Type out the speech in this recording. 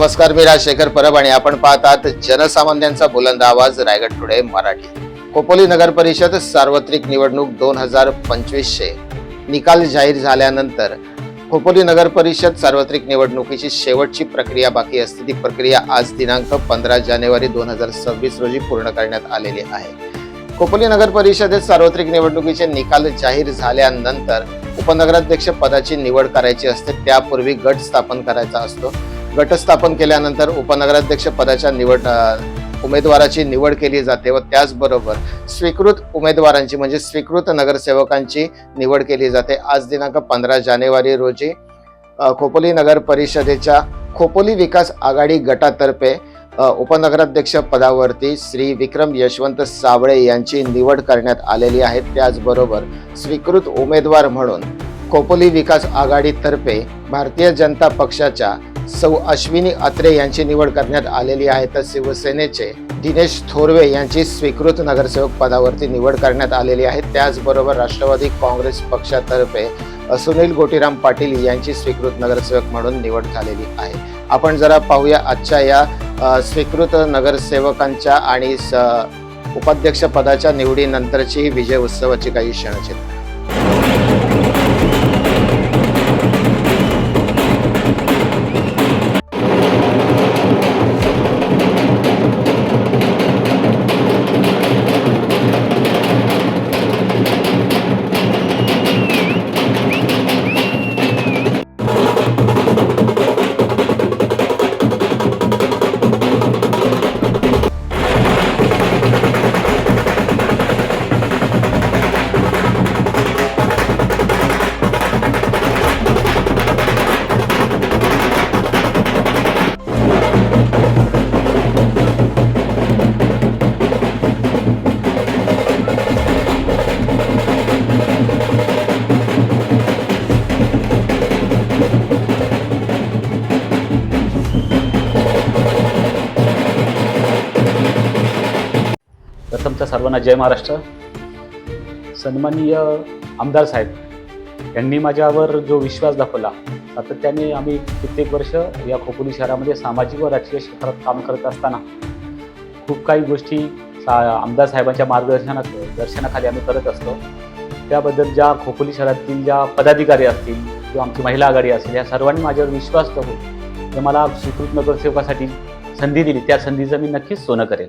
नमस्कार, मी राजशेखर परब आणि आपण पाहतात जनसामान्यांचा बुलंद आवाज रायगड टुडे मराठी। खोपोली नगर परिषद सार्वत्रिक निवडणूक 2025 चे निकाल जाहीर झाल्यानंतर खोपोली नगर परिषद सार्वत्रिक निवडणुकीची शेवटची प्रक्रिया बाकी असते। ती प्रक्रिया आज दिनांक 15 जानेवारी 2026 रोजी पूर्ण करण्यात आलेली आहे। खोपोली नगर परिषदेत सार्वत्रिक निवडणुकीचे निकाल जाहीर झाल्यानंतर उपनगराध्यक्ष पदाची निवड करायची असते। त्यापूर्वी गट स्थापन करायचा असतो। गट स्थापन केल्यानंतर उपनगराध्यक्ष पदाच्या उमेदवाराची निवड केली जाते व त्याचबरोबर स्वीकृत उमेदवारांची म्हणजे स्वीकृत नगरसेवकांची निवड केली जाते। आज दिनांक 15 जानेवारी रोजी खोपोली नगर परिषदेच्या खोपोली विकास आघाडी गटातर्फे उपनगराध्यक्ष पदावरती श्री विक्रम यशवंत सावळे यांची निवड करण्यात आलेली आहे। त्याचबरोबर स्वीकृत उमेदवार म्हणून खोपोली विकास आघाडीतर्फे भारतीय जनता पक्षाच्या सौ अश्विनी अत्रे यांची निवड करण्यात आलेली आहे। तर शिवसेनेचे दिनेश थोरवे यांची स्वीकृत नगरसेवक पदावरती निवड करण्यात आलेली आहे। त्याचबरोबर राष्ट्रवादी काँग्रेस पक्षातर्फे सुनील गोटीराम पाटील यांची स्वीकृत नगरसेवक म्हणून निवड झालेली आहे। आपण जरा पाहूया आजच्या या स्वीकृत नगरसेवकांच्या आणि उपाध्यक्ष पदाच्या निवडीनंतरची विजय उत्सवाची काही क्षणचित्र। प्रथमतः सर्वांना जय महाराष्ट्र। सन्माननीय आमदार साहेब यांनी माझ्यावर जो विश्वास दाखवला, सातत्याने आम्ही कित्येक वर्ष या खोपोली शहरामध्ये सामाजिक व राजकीय क्षेत्रात काम करत असताना खूप काही गोष्टी आमदार साहेबांच्या दर्शनाखाली आम्ही करत असतो। त्याबद्दल ज्या खोपोली शहरातील ज्या पदाधिकारी असतील किंवा आमची महिला आघाडी असेल, या सर्वांनी माझ्यावर विश्वास ठेवून जे मला स्वीकृत नगरसेवकासाठी संधी दिली, त्या संधीचं मी नक्कीच सोनं करेल।